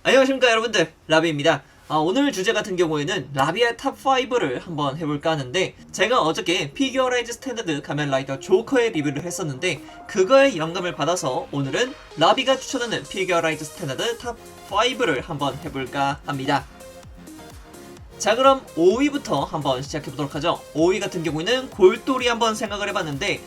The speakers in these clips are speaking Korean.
안녕하십니까 여러분들, 라비입니다. 오늘 주제 같은 경우에는 라비의 탑5를 한번 해볼까 하는데, 제가 어저께 피규어라이즈 스탠다드 가면라이더 조커의 리뷰를 했었는데 그거에 영감을 받아서 오늘은 라비가 추천하는 피규어라이즈 스탠다드 탑5를 한번 해볼까 합니다. 자, 그럼 5위부터 한번 시작해보도록 하죠. 5위 같은 경우에는 골돌이 한번 생각을 해봤는데,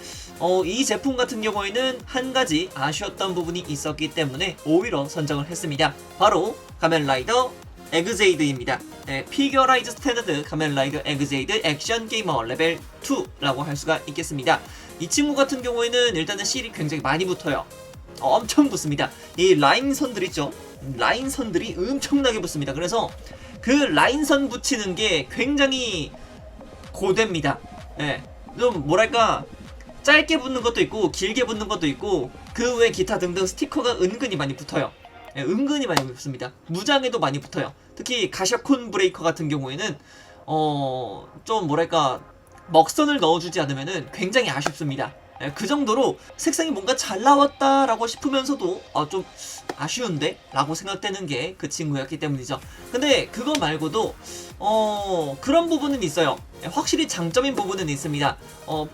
이 제품 같은 경우에는 한 가지 아쉬웠던 부분이 있었기 때문에 5위로 선정을 했습니다. 바로 가면라이더 에그제이드입니다. 네, 피규어라이즈 스탠다드 가면라이더 에그제이드 액션 게이머 레벨 2라고 할 수가 있겠습니다. 이 친구 같은 경우에는 일단은 실이 굉장히 많이 붙어요. 엄청 붙습니다. 이 라인선들 있죠? 라인선들이 엄청나게 붙습니다. 그래서 그 라인선 붙이는 게 굉장히 고됩니다. 예. 좀 뭐랄까, 짧게 붙는 것도 있고 길게 붙는 것도 있고 그 외 기타 등등 스티커가 은근히 많이 붙어요. 예, 은근히 많이 붙습니다. 무장에도 많이 붙어요. 특히 가샤콘 브레이커 같은 경우에는 좀 뭐랄까, 먹선을 넣어주지 않으면은 굉장히 아쉽습니다. 예, 그 정도로 색상이 뭔가 잘 나왔다라고 싶으면서도 좀 아쉬운데? 라고 생각되는 게 그 친구였기 때문이죠. 근데 그거 말고도 그런 부분은 있어요. 예, 확실히 장점인 부분은 있습니다.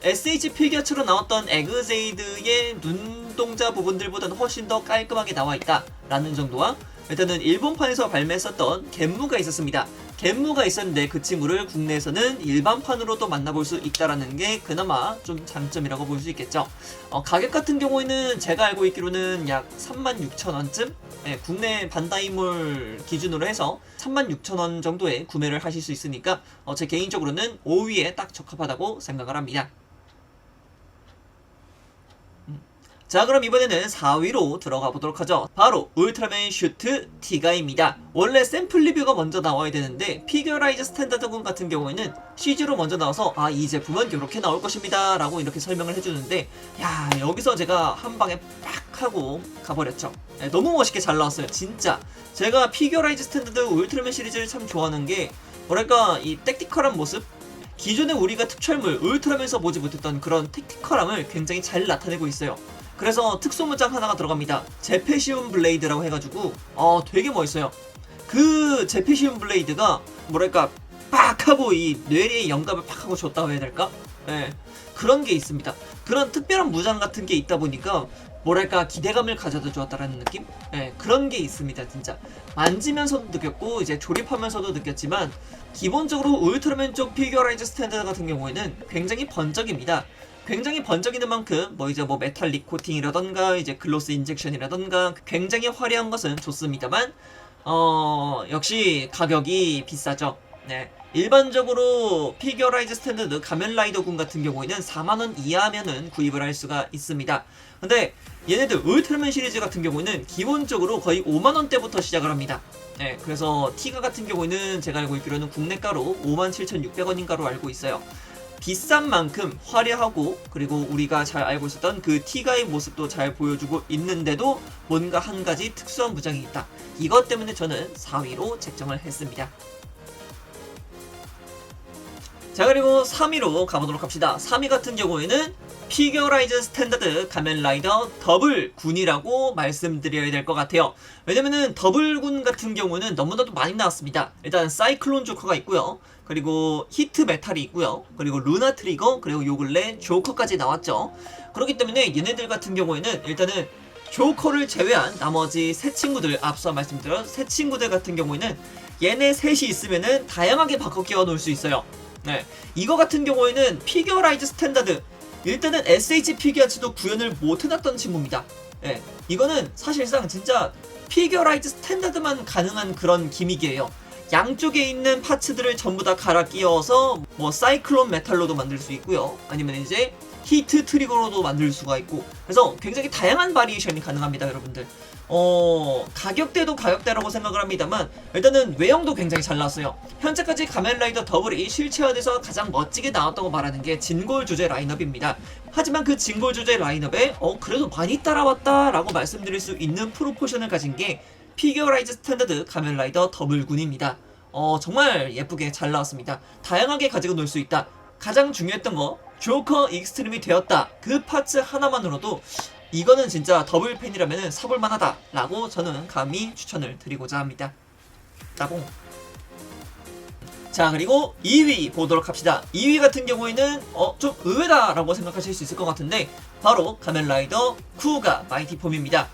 SH 피규어처럼 나왔던 에그제이드의 눈동자 부분들보다는 훨씬 더 깔끔하게 나와있다 라는 정도와, 일단은 일본판에서 발매했었던 갯무가 있었습니다. 갯무가 있었는데 그 친구를 국내에서는 일반판으로도 만나볼 수 있다라는 게 그나마 좀 장점이라고 볼 수 있겠죠. 가격 같은 경우에는 제가 알고 있기로는 약 36,000원쯤? 네, 국내 반다이몰 기준으로 해서 36,000원 정도에 구매를 하실 수 있으니까 제 개인적으로는 5위에 딱 적합하다고 생각을 합니다. 자, 그럼 이번에는 4위로 들어가 보도록 하죠. 바로 울트라맨 슈트 티가입니다. 원래 샘플 리뷰가 먼저 나와야 되는데 피규어라이즈 스탠다드군 같은 경우에는 CG로 먼저 나와서 이 제품은 이렇게 나올 것입니다 라고 이렇게 설명을 해주는데, 야, 여기서 제가 한 방에 빡 하고 가버렸죠. 네, 너무 멋있게 잘 나왔어요. 진짜 제가 피규어라이즈 스탠다드 울트라맨 시리즈를 참 좋아하는 게 뭐랄까, 이 택티컬한 모습, 기존에 우리가 특촬물 울트라맨에서 보지 못했던 그런 택티컬함을 굉장히 잘 나타내고 있어요. 그래서 특수무장 하나가 들어갑니다. 제페시움 블레이드라고 해가지고 되게 멋있어요. 그 제페시움 블레이드가 뭐랄까, 빡 하고 이 뇌리에 영감을 팍 하고 줬다고 해야 될까? 예, 그런 게 있습니다. 그런 특별한 무장 같은 게 있다 보니까 뭐랄까, 기대감을 가져다 주었다라는 느낌? 예, 그런 게 있습니다. 진짜 만지면서도 느꼈고 이제 조립하면서도 느꼈지만, 기본적으로 울트라맨 쪽 피규어라이즈 스탠다드 같은 경우에는 굉장히 번쩍입니다. 굉장히 번쩍이는 만큼 이제 메탈릭 코팅이라던가 이제 글로스 인젝션이라던가 굉장히 화려한 것은 좋습니다만, 역시 가격이 비싸죠. 네. 일반적으로 피규어라이즈 스탠다드 가면라이더군 같은 경우에는 4만원 이하면은 구입을 할 수가 있습니다. 근데 얘네들 울트라맨 시리즈 같은 경우에는 기본적으로 거의 5만원대부터 시작을 합니다. 네, 그래서 티가 같은 경우에는 제가 알고 있기로는 국내가로 57,600원인가로 알고 있어요. 비싼 만큼 화려하고, 그리고 우리가 잘 알고 있었던 그 티가의 모습도 잘 보여주고 있는데도 뭔가 한 가지 특수한 무장이 있다. 이것 때문에 저는 4위로 책정을 했습니다. 자, 그리고 3위로 가보도록 합시다. 3위 같은 경우에는 피규어라이즈 스탠다드 가면라이더 더블군이라고 말씀드려야 될 것 같아요. 왜냐면은 더블군 같은 경우는 너무나도 많이 나왔습니다. 일단 사이클론 조커가 있고요, 그리고 히트 메탈이 있고요, 그리고 루나 트리거, 그리고 요 근래 조커까지 나왔죠. 그렇기 때문에 얘네들 같은 경우에는 일단은 조커를 제외한 나머지 세 친구들, 앞서 말씀드린 세 친구들 같은 경우에는 얘네 셋이 있으면은 다양하게 바꿔 끼워 놓을 수 있어요. 네, 이거 같은 경우에는 피규어라이즈 스탠다드, 일단은 SH 피규어치도 구현을 못 해놨던 친구입니다. 예, 이거는 사실상 진짜 피규어라이즈 스탠다드만 가능한 그런 기믹이에요. 양쪽에 있는 파츠들을 전부 다 갈아 끼워서 사이클론 메탈로도 만들 수 있고요, 아니면 이제 히트 트리거로도 만들 수가 있고, 그래서 굉장히 다양한 바리에이션이 가능합니다, 여러분들. 가격대도 가격대라고 생각을 합니다만, 일단은 외형도 굉장히 잘 나왔어요. 현재까지 가면라이더 더블이 실체화돼서 가장 멋지게 나왔다고 말하는 게 진골 조제 라인업입니다. 하지만 그 진골 조제 라인업에 그래도 많이 따라왔다 라고 말씀드릴 수 있는 프로포션을 가진 게 피규어라이즈 스탠다드 가면라이더 더블군입니다. 정말 예쁘게 잘 나왔습니다. 다양하게 가지고 놀 수 있다. 가장 중요했던 거, 조커 익스트림이 되었다. 그 파츠 하나만으로도 이거는 진짜 더블 팬이라면 사볼만하다 라고 저는 감히 추천을 드리고자 합니다. 따봉. 자, 그리고 2위 보도록 합시다. 2위 같은 경우에는 좀 의외다라고 생각하실 수 있을 것 같은데 바로 가면라이더 쿠우가 마이티 폼입니다.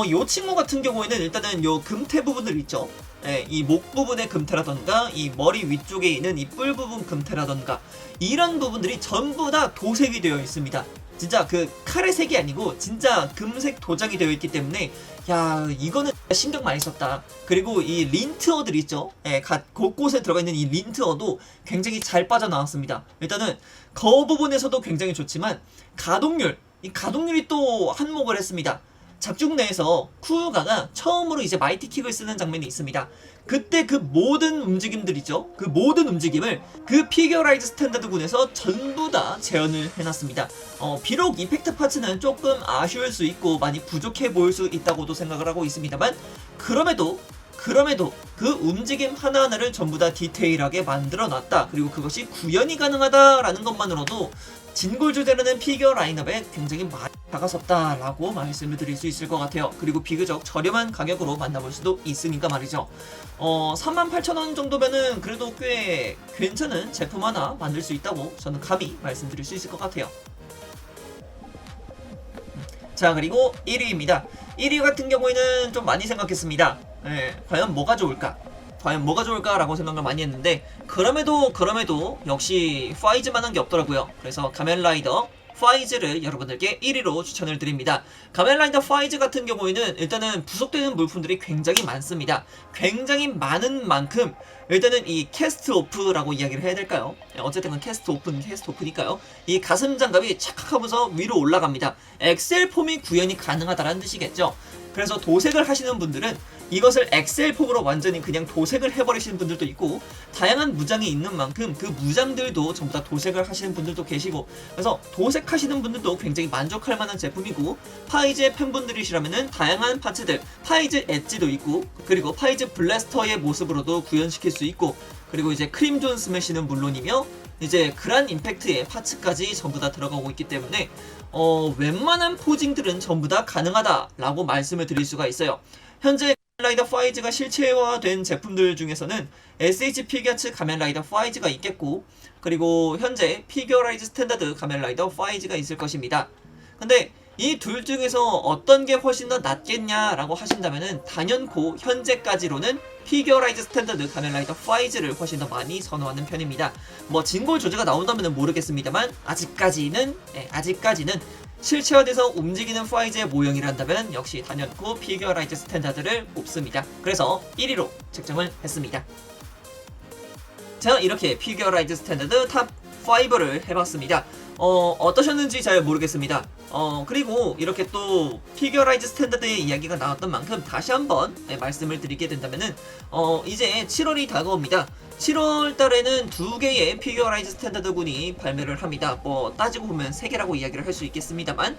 요 친구 같은 경우에는 일단은 요 금태 부분들 있죠. 예, 이 목 부분의 금태라던가 이 머리 위쪽에 있는 이 뿔 부분 금태라던가 이런 부분들이 전부 다 도색이 되어 있습니다. 진짜 그 칼의 색이 아니고 진짜 금색 도장이 되어 있기 때문에 야, 이거는 신경 많이 썼다. 그리고 이 린트어들 있죠. 예, 곳곳에 들어가 있는 이 린트어도 굉장히 잘 빠져나왔습니다. 일단은 거 부분에서도 굉장히 좋지만 이 가동률이 또 한몫을 했습니다. 작중 내에서 쿠우가가 처음으로 이제 마이티킥을 쓰는 장면이 있습니다. 그때 그 모든 움직임들이죠. 그 모든 움직임을 그 피겨라이즈 스탠다드군에서 전부 다 재현을 해놨습니다. 비록 이펙트 파츠는 조금 아쉬울 수 있고 많이 부족해 보일 수 있다고도 생각을 하고 있습니다만 그럼에도 그 움직임 하나하나를 전부 다 디테일하게 만들어 놨다. 그리고 그것이 구현이 가능하다라는 것만으로도 진골 주제라는 피겨 라인업에 굉장히 많이 다가섰다라고 말씀을 드릴 수 있을 것 같아요. 그리고 비교적 저렴한 가격으로 만나볼 수도 있으니까 말이죠. 38,000원 정도면은 그래도 꽤 괜찮은 제품 하나 만들 수 있다고 저는 감히 말씀드릴 수 있을 것 같아요. 자, 그리고 1위입니다. 1위 같은 경우에는 좀 많이 생각했습니다. 과연 뭐가 좋을까라고 생각을 많이 했는데 그럼에도 역시 파이즈만한 게 없더라고요. 그래서 가면라이더 파이즈를 여러분들께 1위로 추천을 드립니다. 가면라이더 파이즈 같은 경우에는 일단은 부속되는 물품들이 굉장히 많습니다. 굉장히 많은 만큼 일단은 이 캐스트 오프라고 이야기를 해야 될까요? 어쨌든 캐스트 오프니까요. 이 가슴 장갑이 착각하면서 위로 올라갑니다. 엑셀 폼이 구현이 가능하다는 뜻이겠죠. 그래서 도색을 하시는 분들은 이것을 엑셀 폼으로 완전히 그냥 도색을 해버리시는 분들도 있고 다양한 무장이 있는 만큼 그 무장들도 전부 다 도색을 하시는 분들도 계시고 그래서 도색하시는 분들도 굉장히 만족할 만한 제품이고 파이즈의 팬분들이시라면은 다양한 파츠들 파이즈 엣지도 있고 그리고 파이즈 블래스터의 모습으로도 구현시킬 수 있고 그리고 이제 크림존 스매시는 물론이며 이제 그란 임팩트의 파츠까지 전부 다 들어가고 있기 때문에 웬만한 포징들은 전부 다 가능하다라고 말씀을 드릴 수가 있어요. 현재 가면라이더 파이즈가 실체화된 제품들 중에서는 SH 피겨츠 가면라이더 파이즈가 있겠고 그리고 현재 피겨라이즈 스탠다드 가면라이더 파이즈가 있을 것입니다. 근데 이 둘 중에서 어떤 게 훨씬 더 낫겠냐라고 하신다면은 단연코 현재까지로는 피겨라이즈 스탠다드 가면라이더 파이즈를 훨씬 더 많이 선호하는 편입니다. 뭐 진골 조제가 나온다면은 모르겠습니다만 아직까지는 실체화돼서 움직이는 파이즈의 모형이란다면 역시 단연코 피겨라이즈 스탠다드를 뽑습니다. 그래서 1위로 책정을 했습니다. 자, 이렇게 피겨라이즈 스탠다드 탑 5를 해봤습니다. 어떠셨는지 잘 모르겠습니다. 그리고 이렇게 또 피겨라이즈 스탠다드의 이야기가 나왔던 만큼 다시 한번 말씀을 드리게 된다면은 이제 7월이 다가옵니다. 7월 달에는 2개의 피겨라이즈 스탠다드군이 발매를 합니다. 뭐 따지고 보면 3개라고 이야기를 할 수 있겠습니다만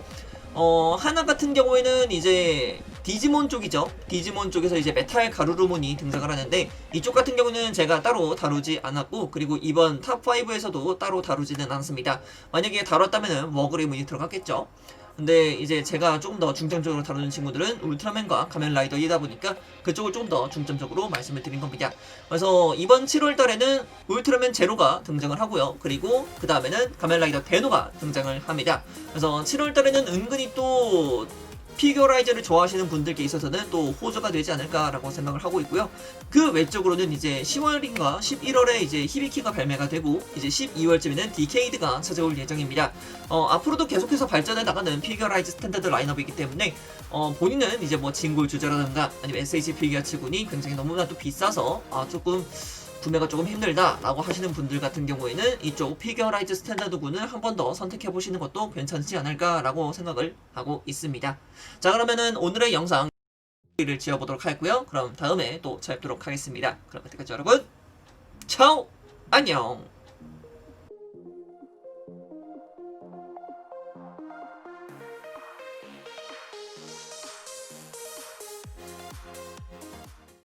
하나 같은 경우에는 이제 디지몬 쪽이죠. 디지몬 쪽에서 이제 메탈 가루루몬이 등장을 하는데 이쪽 같은 경우는 제가 따로 다루지 않았고 그리고 이번 탑5에서도 따로 다루지는 않습니다. 만약에 다뤘다면은 워그레이문이 들어갔겠죠. 근데 이제 제가 조금 더 중점적으로 다루는 친구들은 울트라맨과 가면라이더이다 보니까 그쪽을 좀 더 중점적으로 말씀을 드린 겁니다. 그래서 이번 7월 달에는 울트라맨 제로가 등장을 하고요. 그리고 그 다음에는 가면라이더 데노가 등장을 합니다. 그래서 7월 달에는 은근히 또 피겨라이저를 좋아하시는 분들께 있어서는 또 호조가 되지 않을까라고 생각을 하고 있고요. 그 외적으로는 이제 10월인가 11월에 이제 히비키가 발매가 되고 이제 12월쯤에는 디케이드가 찾아올 예정입니다. 앞으로도 계속해서 발전해 나가는 피겨라이즈 스탠다드 라인업이기 때문에 본인은 이제 뭐 진골 주제라든가 아니면 SH 피겨츠군이 굉장히 너무나도 비싸서 조금 구매가 조금 힘들다 라고 하시는 분들 같은 경우에는 이쪽 피겨라이즈 스탠다드군을 한 번 더 선택해 보시는 것도 괜찮지 않을까 라고 생각을 하고 있습니다. 자, 그러면은 오늘의 영상 를 지어보도록 하겠고요. 그럼 다음에 또 찾도록 하겠습니다. 그럼 그때까지 여러분 차오 안녕.